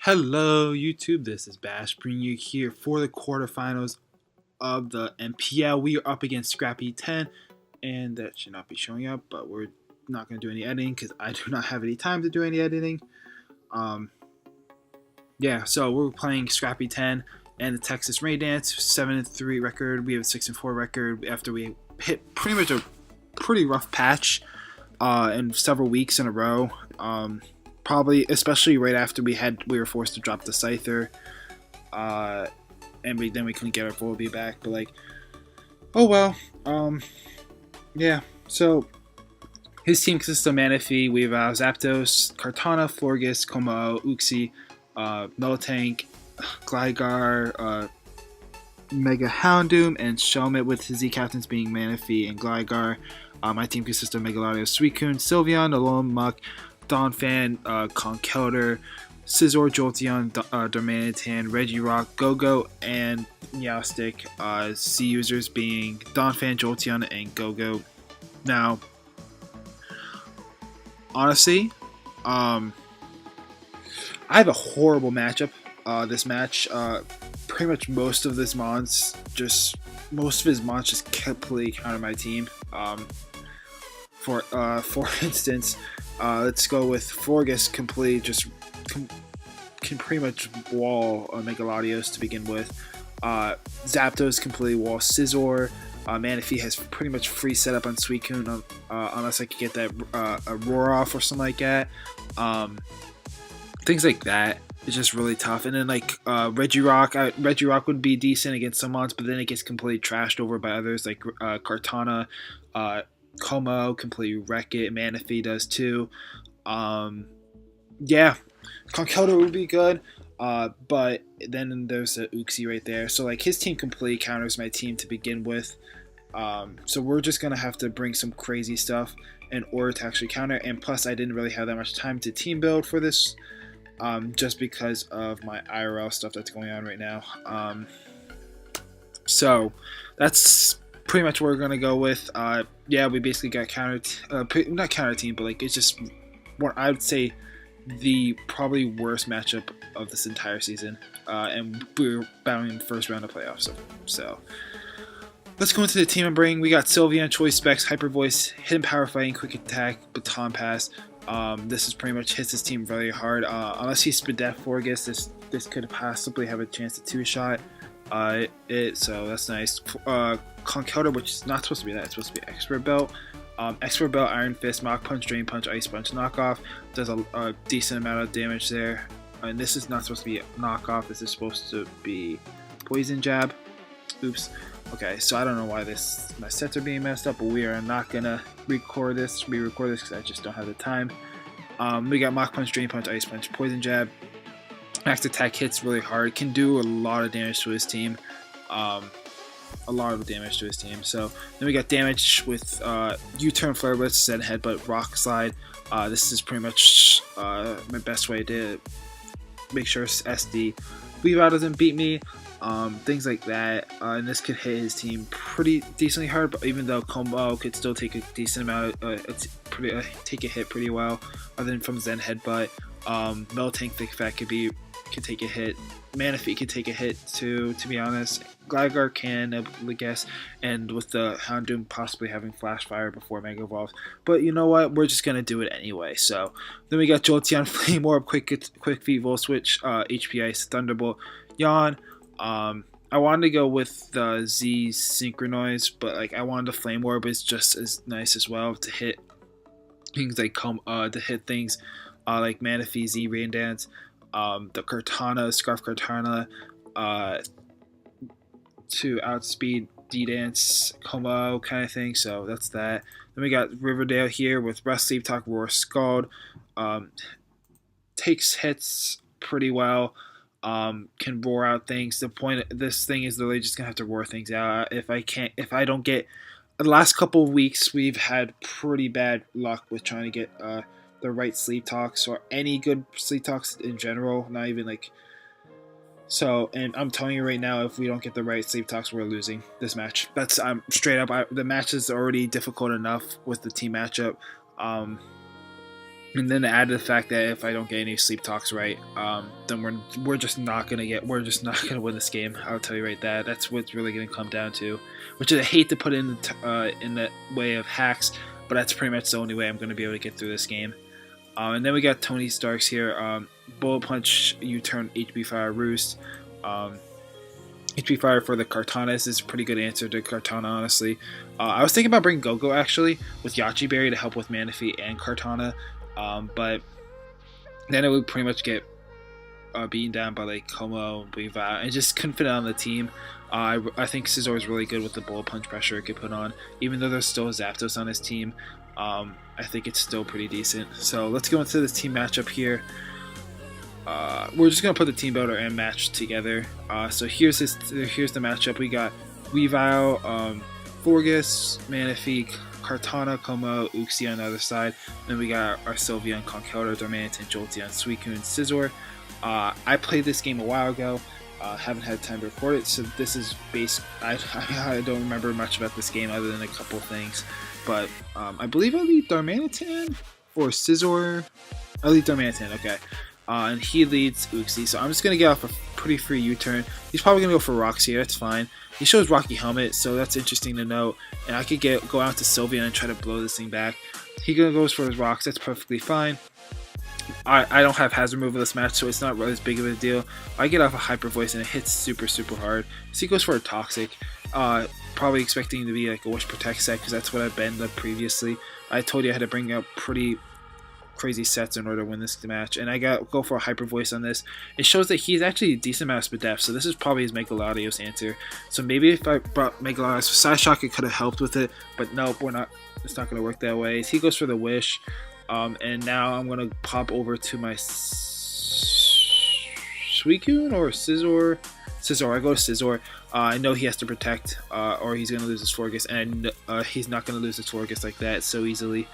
Hello YouTube, this is Bash bringing you here for the quarterfinals of the NPL. We are up against Scrappy10, and that should not be showing up, but we're not going to do any editing because I do not have any time to do any editing. So we're playing Scrappy10 and the Texas Rain Dance, 7-3 record. We have a 6-4 record after we hit pretty much a pretty rough patch in several weeks in a row. Probably, especially right after we were forced to drop the Scyther, and then we couldn't get our Volby back. But like, oh well. Yeah. So his team consists of Manaphy, we have Zapdos, Kartana, Florges, Como, Uxie, Miltank, Gligar, Mega Houndoom, and Shelmet, with his Z captains being Manaphy and Gligar. My team consists of Megalodios, Suicune, Sylveon, Alolan Muck, Donphan, Conkeldurr, Scizor, Jolteon, Darmanitan, Regirock, Go-Go, and Meowstic. C users being Donphan, Jolteon, and Go-Go. Now, honestly, I have a horrible matchup. This match, pretty much most of his mons just completely counter my team. For instance, let's go with Florges. Completely can pretty much wall Megalodios to begin with. Zapdos completely wall Scizor. Manaphy has pretty much free setup on Suicune unless I could get that a roar off or something like that. Things like that. It's just really tough. And then like Regirock would be decent against some mons, but then it gets completely trashed over by others like Kartana. Como completely wreck it. Manaphy does too. Conkeldurr would be good. But then there's a Uxie right there. So like his team completely counters my team to begin with. So we're just gonna have to bring some crazy stuff in order to actually counter. And plus I didn't really have that much time to team build for this. Just because of my IRL stuff that's going on right now. So that's pretty much what we're gonna go with. We basically got not counter team, but like it's just what I would say the probably worst matchup of this entire season, and we're battling the first round of playoffs. So let's go into the team and bring. We got Sylveon, Choice Specs, Hyper Voice, Hidden Power Fighting, Quick Attack, Baton Pass. This is pretty much hits his team very hard. Unless he's Spadef Florges, this could possibly have a chance to two-shot so that's nice. Conkeldurr, which is not supposed to be that, it's supposed to be Expert Belt. Expert Belt, Iron Fist, Mach Punch, Drain Punch, Ice Punch, Knockoff. Does a decent amount of damage there. And this is not supposed to be a knockoff, this is supposed to be Poison Jab. Oops. Okay, so I don't know why my sets are being messed up, but we are not gonna re-record this because I just don't have the time. We got Mach Punch, Drain Punch, Ice Punch, Poison Jab. Max attack hits really hard, can do a lot of damage to his team. So then we got damage with U-Turn, Flare Blitz, Zen Headbutt, Rock Slide. This is pretty much my best way to make sure SD Weavile doesn't beat me. Things like that, and this could hit his team pretty decently hard. But even though Como could still take a decent amount, take a hit pretty well, other than from Zen Headbutt. Miltank Thick Fat could take a hit. Manaphy could take a hit too, to be honest. Gligar can, I guess, and with the Houndoom possibly having Flash Fire before Mega Evolve. But you know what? We're just gonna do it anyway. So then we got Jolteon, Flame Orb, Quick Feet, Volt Switch, HP Ice, Thunderbolt, Yawn. I wanted to go with the Z Synchronize, but like I wanted the Flame Orb is just as nice as well to hit things like like Manaphy, Z Rain Dance, the Kartana, Scarf Kartana, to outspeed D-Dance, Como kind of thing. So that's that. Then we got Riverdale here with Rust, Sleep Talk, Roar, Scald. Takes hits pretty well. Can roar out things. The point of this thing is literally just gonna have to roar things out. If I don't get, the last couple of weeks we've had pretty bad luck with trying to get the right sleep talks or any good sleep talks in general. Not even like So, and I'm telling you right now, if we don't get the right sleep talks, we're losing this match. That's I'm straight up. The match is already difficult enough with the team matchup, and then to add the fact that if I don't get any sleep talks right, then we're just not gonna win this game. I'll tell you right there. That's what's really gonna come down to. Which I hate to put in the way of hacks, but that's pretty much the only way I'm gonna be able to get through this game. And then we got Tony Starks here. Bullet Punch, U-Turn, HP Fire, Roost. HP Fire for the Kartana. This is a pretty good answer to Kartana, honestly. I was thinking about bringing Go-Go, actually, with Yachi Berry to help with Mana Feet and Kartana. But then it would pretty much get beaten down by like Como and Weavile, and just couldn't fit it on the team. I think Scizor is really good with the Bullet Punch pressure it could put on. Even though there's still Zapdos on his team, I think it's still pretty decent. So let's go into this team matchup here. We're just gonna put the team builder and match together. So here's the matchup. We got Weavile, Forgus, Manaphy, Kartana, Como, Uxie on the other side. Then we got our Sylveon, Conkeldurr, Darmanitan, Jolteon, Suicune, Scizor. I played this game a while ago. Haven't had time to record it, so this is based. I don't remember much about this game other than a couple things, but I believe I lead Darmanitan or Scizor. I lead Darmanitan, okay. And he leads Uxie, so I'm just gonna get off a pretty free U-turn. He's probably gonna go for Rocks here. That's fine. He shows Rocky Helmet, so that's interesting to note. And I could go out to Sylveon and try to blow this thing back. He goes for his Rocks. That's perfectly fine. I don't have hazard removal this match, so it's not really as big of a deal. I get off a Hyper Voice and it hits super hard. So he goes for a Toxic. Probably expecting to be like a Wish Protect set because that's what I've been previously. I told you I had to bring up pretty crazy sets in order to win this match, and I go for a Hyper Voice on this. It shows that he's actually a decent amount of Spadef, so this is probably his Megalodios answer. So maybe if I brought Megalodios Side Shock, it could have helped with it, but nope, we're not. It's not going to work that way. He goes for the Wish. And now I'm going to pop over to my Suicune or Scizor. I go to Scizor. I know he has to protect or he's going to lose his Forgus, and he's not going to lose his Forgus like that so easily.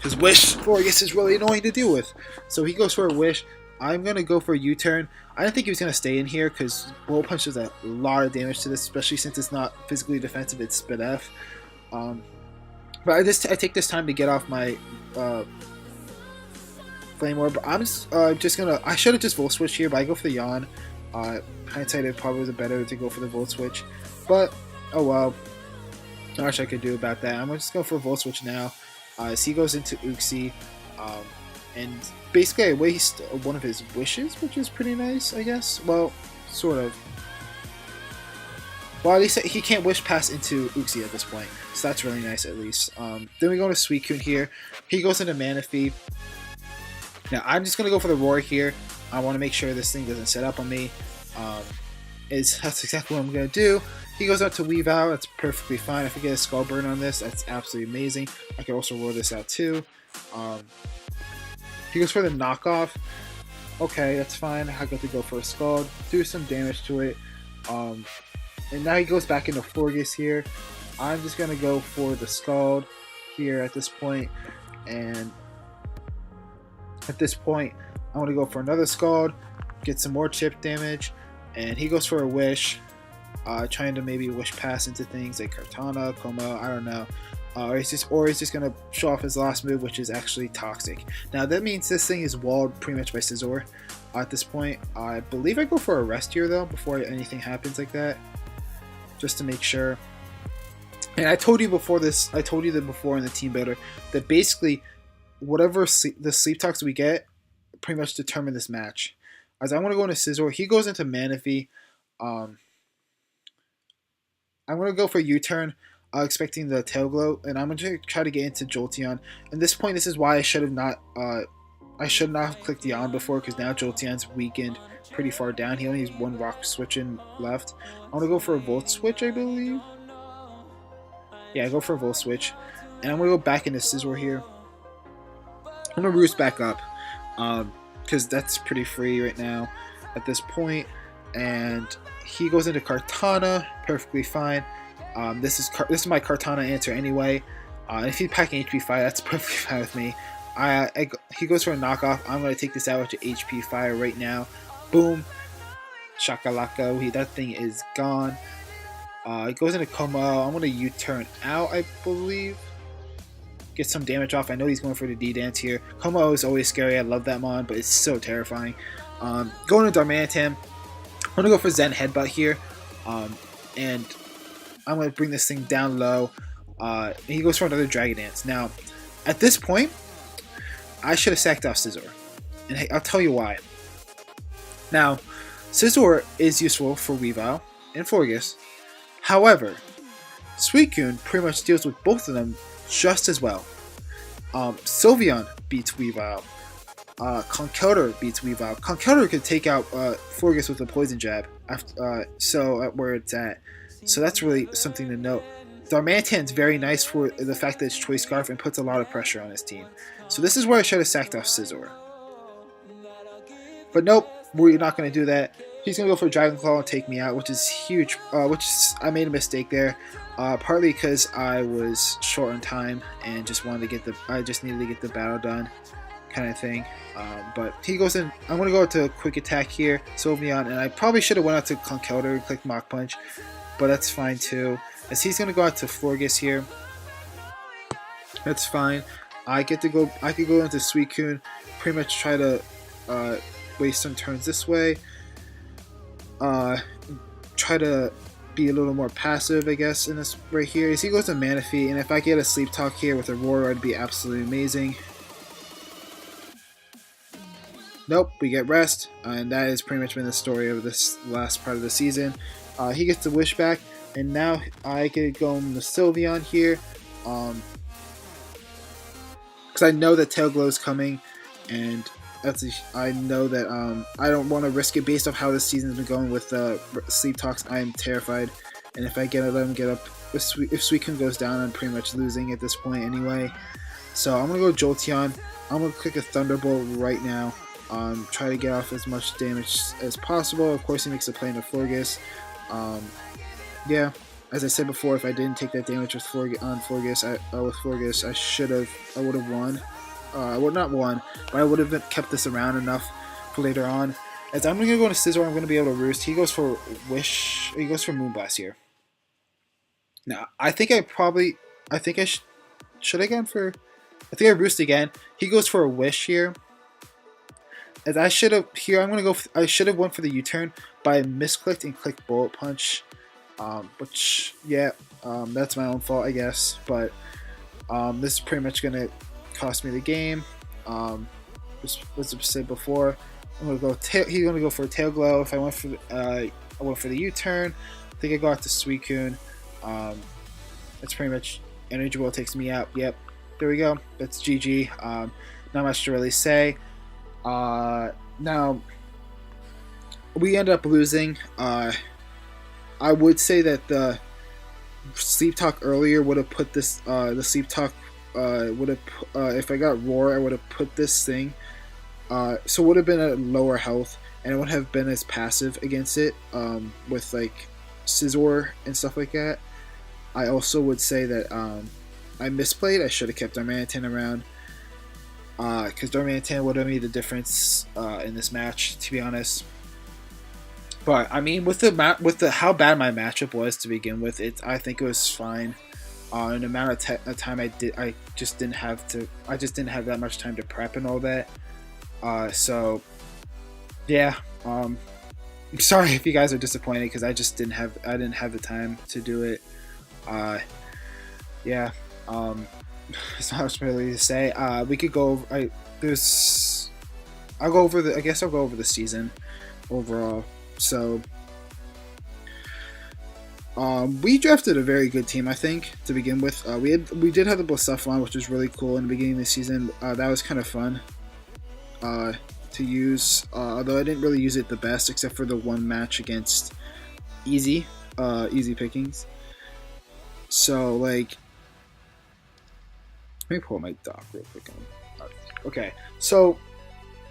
His Wish Forgus is really annoying to deal with. So he goes for a Wish. I'm going to go for a U-turn. I didn't think he was going to stay in here because Bullet Punch does a lot of damage to this, especially since it's not physically defensive, it's Spadef. But I take this time to get off my Flame Orb. I'm just gonna. I should have just Volt Switch here, but I go for the Yawn. Hindsight, it probably was better to go for the Volt Switch, but oh well. Not much I could do about that. I'm just going for a Volt Switch now. As he goes into Uxie, and basically I waste one of his wishes, which is pretty nice, I guess. Well, sort of. Well, at least he can't Wish Pass into Uxie at this point, so that's really nice at least. Then we go to Suicune here. He goes into Manaphy. Now, I'm just going to go for the Roar here. I want to make sure this thing doesn't set up on me. That's exactly what I'm going to do. He goes out to Weavile. That's perfectly fine. If I get a Skull Burn on this, that's absolutely amazing. I could also roll this out too. He goes for the knockoff. Okay, that's fine. I got to go for a Scald. Do some damage to it. And now he goes back into Forgus here. I'm just going to go for the Scald here at this point. And at this point, I'm going to go for another Scald. Get some more chip damage. And he goes for a Wish. Trying to maybe Wish Pass into things like Kartana, Como, I don't know. Or he's just going to show off his last move, which is actually Toxic. Now that means this thing is walled pretty much by Scizor at this point. I believe I go for a Rest here though, before anything happens like that. Just to make sure. And I told you before this, I told you that before in the team builder, that basically whatever the sleep talks we get pretty much determine this match. As I want to go into Scizor, he goes into Manaphy. I'm going to go for U-turn, expecting the Tail Glow, and I'm going to try to get into Jolteon. At this point, this is why I should not have clicked the on before, because now Jolteon's weakened pretty far down. He only has one Rock Switch in left. I'm going to go for a Volt Switch, I believe. Yeah, I go for a Volt Switch. And I'm going to go back into Scizor here. I'm going to Roost back up, because that's pretty free right now at this point. And he goes into Kartana, perfectly fine. This is my Kartana answer anyway. If he's packing HP 5, that's perfectly fine with me. He goes for a knockoff. I'm going to take this out with HP Fire right now. Boom. Shakalaka. That thing is gone. It goes into coma. I'm going to U-turn out, I believe. Get some damage off. I know he's going for the D-dance here. Coma is always scary. I love that mon, but it's so terrifying. Going to Darmanitan. I'm going to go for Zen Headbutt here. And I'm going to bring this thing down low. And he goes for another Dragon Dance. Now, at this point, I should have sacked off Scizor. And I'll tell you why. Now, Scizor is useful for Weavile and Forgus. However, Suicune pretty much deals with both of them just as well. Sylveon beats Weavile. Conkeldurr beats Weavile. Conkeldurr could take out Forgus with a Poison Jab, where it's at. So that's really something to note. Darmanitan's very nice for the fact that it's Choice Scarf and puts a lot of pressure on his team. So this is where I should have sacked off Scizor. But nope, we're not going to do that. He's going to go for Dragon Claw and take me out, which is huge. I made a mistake there. Partly because I was short on time and just wanted to I just needed to get the battle done, kind of thing. But he goes in. I'm going to go to Quick Attack here, Sylveon, and I probably should have went out to Conkeldurr and clicked Mach Punch, but that's fine too. As he's going to go out to Forgus here, that's fine. I could go into Suicune, pretty much try to waste some turns this way. Try to be a little more passive, I guess, in this right here. As he goes to Manaphy, and if I get a Sleep Talk here with a Roar, it'd be absolutely amazing. Nope, we get Rest, and that has pretty much been the story of this last part of the season. He gets the Wish back, and now I could go into Sylveon here, because I know that Tail Glow is coming, and I know that I don't want to risk it based off how this season's been going with Sleep Talks. I am terrified, and if I let him get up, if Suicune goes down, I'm pretty much losing at this point anyway. So I'm gonna go Jolteon. I'm gonna click a Thunderbolt right now. Try to get off as much damage as possible. Of course, he makes a play into Forgus. Yeah, as I said before, if I didn't take that damage with Forgus, I would have won. Well, not won, but I would have kept this around enough for later on. As I'm going to go into Scizor, I'm going to be able to Roost. He goes for Wish. He goes for Moonblast here. Now, I think I should I gone for... I think I Roost again. He goes for a Wish here. As I should have... Here, I'm going to go... I should have went for the U-turn, but I misclicked and clicked Bullet Punch. Which, yeah, that's my own fault, I guess. But this is pretty much going to cost me the game. As I said before, I'm gonna go. He's gonna go for a Tail Glow. If I went for, I went for the U-turn. I think I go out to Suicune. That's pretty much Energy Ball takes me out. Yep, there we go. That's GG. Not much to really say. Now we end up losing. I would say that the Sleep Talk earlier would have put this. The Sleep Talk would have if I got Roar, I would have put this thing. So it would have been at lower health, and it would have been as passive against it with like Scizor and stuff like that. I also would say that I misplayed. I should have kept Darmanitan around because Darmanitan would have made the difference in this match, to be honest. But I mean, with the how bad my matchup was to begin with, I think it was fine. An amount of time I just didn't have that much time to prep and all that. So yeah, I'm sorry if you guys are disappointed because I didn't have the time to do it. Yeah, there's not much really to say. We could go. I guess I'll go over the season overall. So. We drafted a very good team, I think, to begin with. We did have the Blacephalon, which was really cool in the beginning of the season. That was kind of fun to use, although I didn't really use it the best, except for the one match against Easy Pickings. So, like, let me pull my doc real quick. Okay, so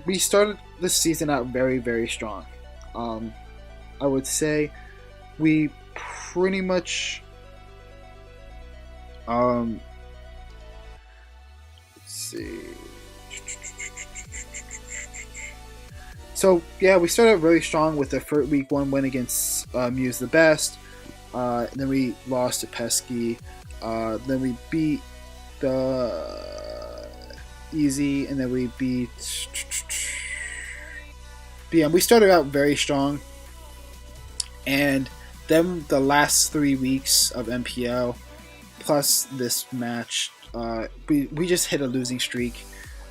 we started the season out very, very strong. I would say we pretty much let's see. So yeah, we started really strong with the first week 1 win against Muse the Best. Then we lost to Pesky. Then we beat the Easy, and then we beat BM. We started out very strong, and then the last 3 weeks of NPL plus this match, we just hit a losing streak,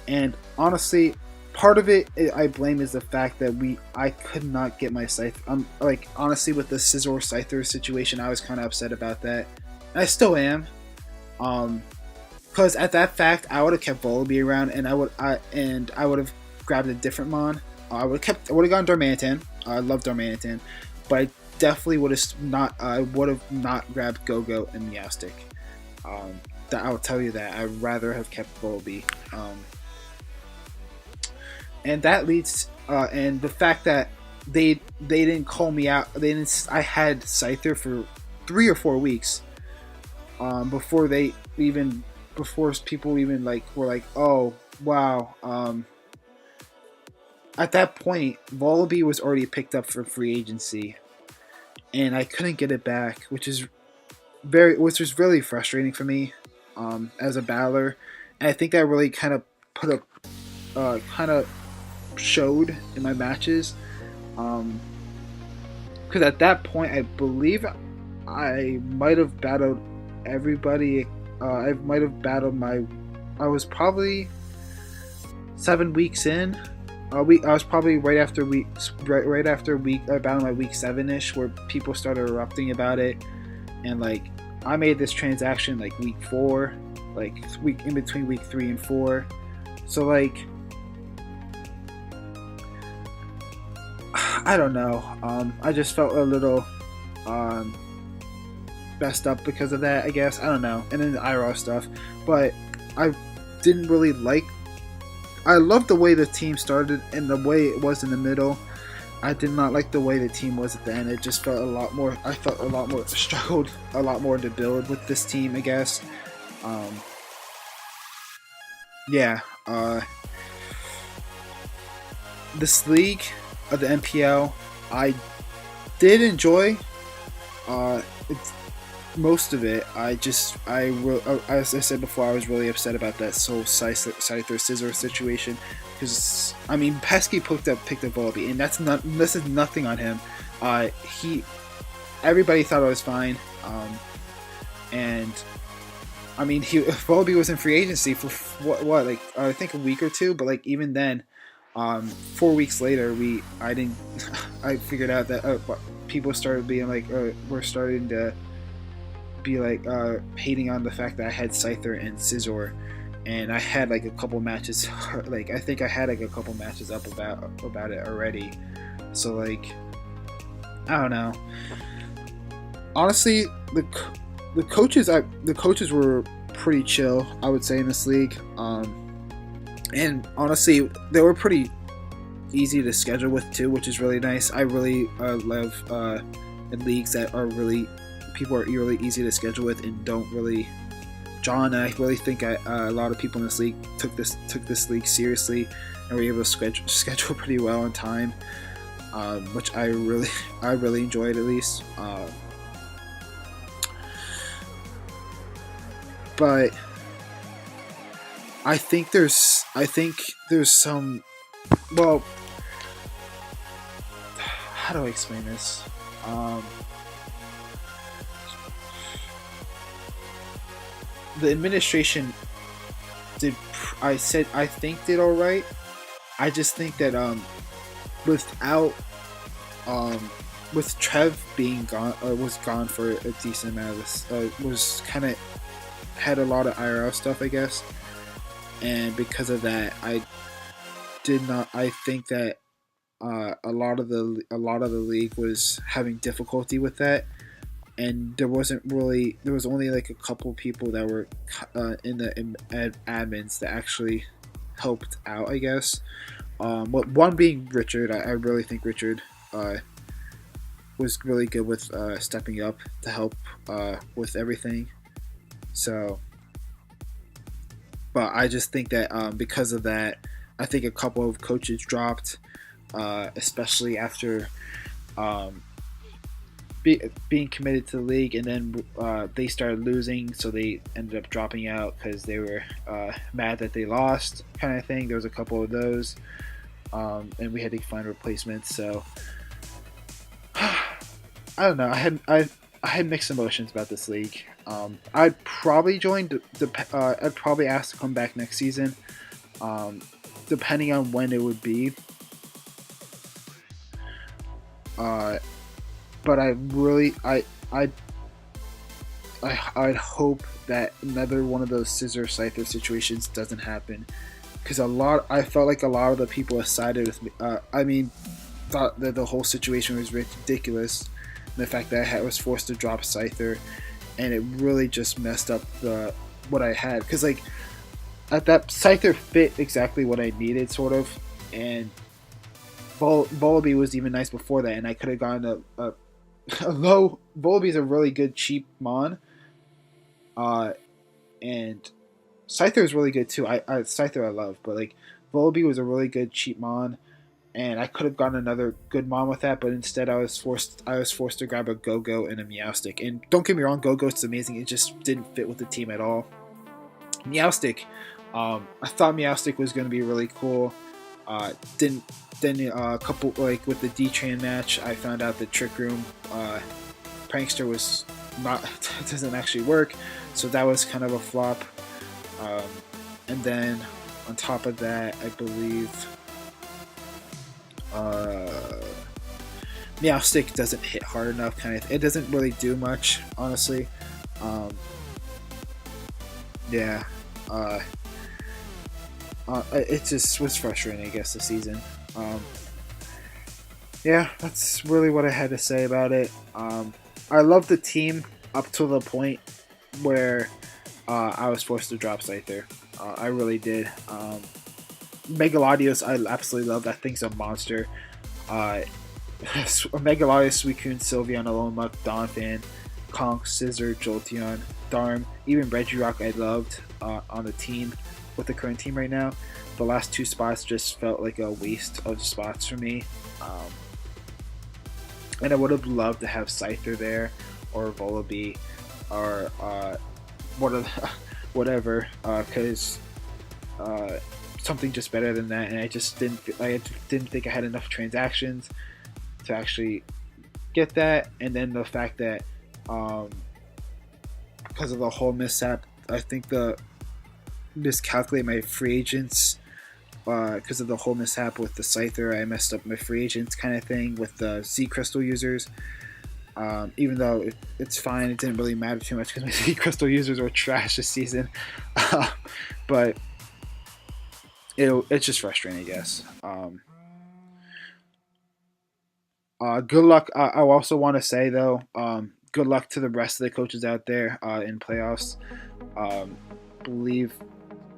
and honestly, part of it I blame is the fact that I could not get my Scyther. Like honestly, with the Scissor Scyther situation, I was kind of upset about that. And I still am, because at that fact, I would have kept Volibee around, and I would have grabbed a different mon. I would have gone Darmanitan. I love Darmanitan, but I definitely would have not. I would have not grabbed Go-Go and Meowstic. That I will tell you that I'd rather have kept Volibee. And that leads, and the fact that they didn't call me out. I had Scyther for 3 or 4 weeks before people even were like, oh wow. At that point, Volibee was already picked up for free agency, and I couldn't get it back, which was really frustrating for me as a battler. And I think that really kind of showed in my matches, because at that point I believe I might have battled everybody. I might have battled I was probably 7 weeks in. I was probably right after week I battled my week 7ish, where people started erupting about it, and I made this transaction week 4, week in between week 3 and 4. So I don't know. I just felt a little messed up because of that, I guess. I don't know. And then the IRL stuff. But I didn't really I loved the way the team started and the way it was in the middle. I did not like the way the team was at the end. It just felt struggled a lot more to build with this team, I guess. This league of the NPL, I did enjoy most of it. As I said before, I was really upset about that Soul Scyther Scissor situation, because Pesky picked up Volibee, and this is nothing on him. Everybody thought I was fine, and Volibee was in free agency for what I think a week or two, but even then, 4 weeks later, I figured out that people started being we're starting to be hating on the fact that I had Scyther and Scizor, and I had a couple matches. I think I had a couple matches up about it already. So I don't know. Honestly, the coaches were pretty chill, I would say, in this league. And honestly, they were pretty easy to schedule with too, which is really nice. I really love leagues that are people are really easy to schedule with and don't really. John, I really think a lot of people in this league took this league seriously and were able to schedule pretty well on time, which I really enjoyed, at least. But I think there's some. Well, how do I explain this? The administration did all right. I just think that with Trev being gone, was gone for a decent amount of this, was kind of had a lot of IRL stuff, I guess, and because of that, I think that a lot of the league was having difficulty with that, and there was only a couple people that were in the admins that actually helped out, I guess. One being Richard. I really think Richard was really good with stepping up to help with everything. So, but I just think that because of that, I think a couple of coaches dropped. especially after being committed to the league, and then they started losing, so they ended up dropping out because they were mad that they lost, kind of thing. There was a couple of those, and we had to find replacements. So I don't know. I had mixed emotions about this league. I'd probably join. I'd probably ask to come back next season, depending on when it would be. But I'd hope that another one of those scissor Scyther situations doesn't happen, because I felt like a lot of the people sided with me. Thought that the whole situation was ridiculous, and the fact that I was forced to drop Scyther, and it really just messed up what I had, because like at that Scyther fit exactly what I needed, sort of, and Volibee was even nice before that, and I could have gone a low. Volibee is a really good cheap mon, and Scyther is really good too. Scyther I love, but like Volibee was a really good cheap mon, and I could have gotten another good mon with that, but instead I was forced to grab a Go-Go and a Meowstic. And don't get me wrong, Go-Go is amazing. It just didn't fit with the team at all. Meowstic, I thought Meowstic was going to be really cool. Didn't. Then a couple, like with the D-Train match, I found out the Trick Room Prankster was not doesn't actually work, so that was kind of a flop. And then on top of that, I believe Meowstic doesn't hit hard enough. It doesn't really do much, honestly. Yeah. It just was frustrating, I guess, this season. Yeah, that's really what I had to say about it. I love the team up to the point where I was forced to drop Scyther. I really did. Megalodios, I absolutely love. That thing's a monster. Megalodios, Suicune, Sylveon, Alola, Donphan, Conk, Scissor, Jolteon, Darm, even Regirock I loved on the team with the current team right now. The last two spots just felt like a waste of spots for me. And I would have loved to have Scyther there, or Volibee, or whatever, because something just better than that. And I didn't think I had enough transactions to actually get that. And then the fact that because of the whole mishap, I think miscalculate my free agents. Because of the whole mishap with the Scyther, I messed up my free agents kind of thing with the Z Crystal users. Even though it's fine, it didn't really matter too much because my Z Crystal users were trash this season. But it's just frustrating, I guess. Good luck. I also want to say, though, good luck to the rest of the coaches out there in playoffs. Believe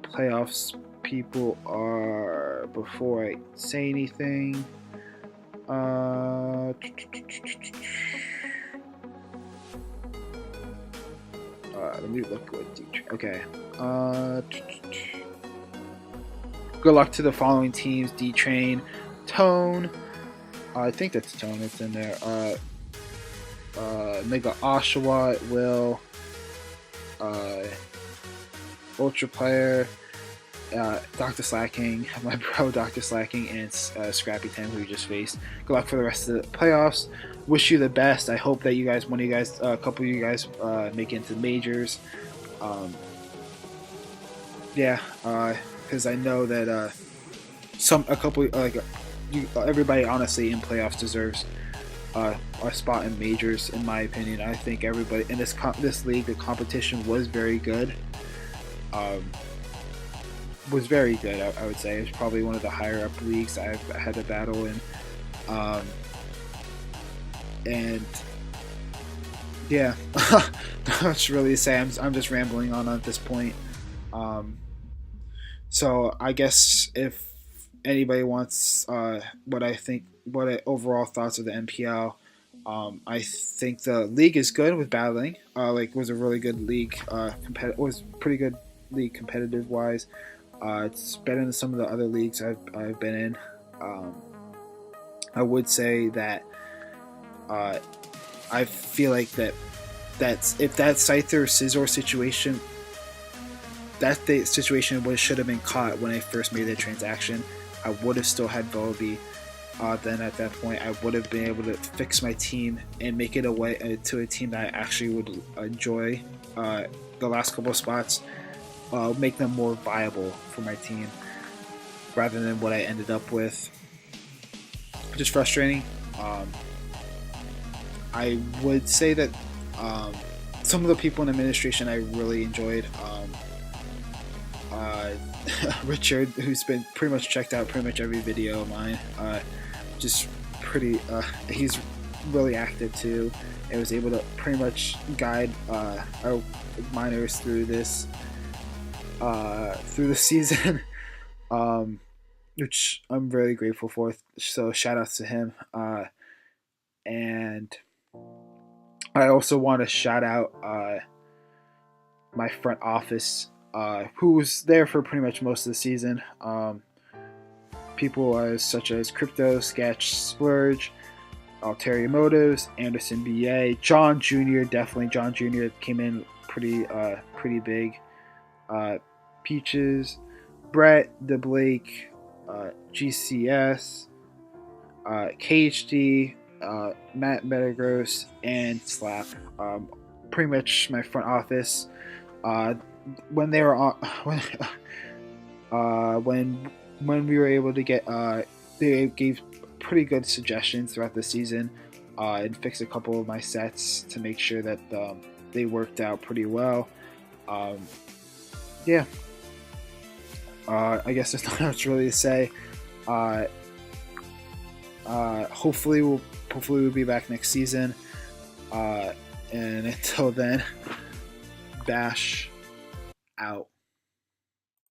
playoffs people are, before I say anything, let me look what okay. Good luck to the following teams: D-Train, Tone, I think that's Tone that's in there, Mega Oshawott, Will, Ultra Player, Dr. Slacking, my bro Dr. Slacking, and Scrappy10, who we just faced. Good luck for the rest of the playoffs. Wish you the best. I hope that a couple of you guys make it into the majors. Because I know that everybody honestly in playoffs deserves a spot in majors. In my opinion, I think everybody in this league, the competition was very good. Was very good, I would say. It's probably one of the higher up leagues I've had to battle in. And yeah, not much really to say. I'm just rambling on at this point. So I guess if anybody wants what overall thoughts of the NPL, I think the league is good with battling. Was a really good league. Was pretty good league competitive wise. It's better than some of the other leagues I've been in. I would say that I feel like that's if that Scyther Scizor situation, that the situation should have been caught when I first made the transaction. I would have still had Volby. Then at that point, I would have been able to fix my team and make it to a team that I actually would enjoy. The last couple of spots, make them more viable for my team, rather than what I ended up with. Just frustrating. I would say that some of the people in administration I really enjoyed. Richard, who's been pretty much checked out pretty much every video of mine, just pretty. He's really active too, and was able to pretty much guide our miners through this season, which I'm very grateful for. So shout outs to him. And I also want to shout out my front office, who was there for pretty much most of the season. People such as Crypto, Sketch, Splurge, Alteria Motives, Anderson BA, John Jr. Definitely John Jr. came in pretty big. Peaches, Brett, DeBlake, GCS, KHD, Matt Metagross, and Slap. Pretty much my front office. When they were on, when we were able to get, they gave pretty good suggestions throughout the season, and fixed a couple of my sets to make sure that they worked out pretty well. Yeah. I guess there's not much really to say. Hopefully we'll be back next season. And until then, Bash out.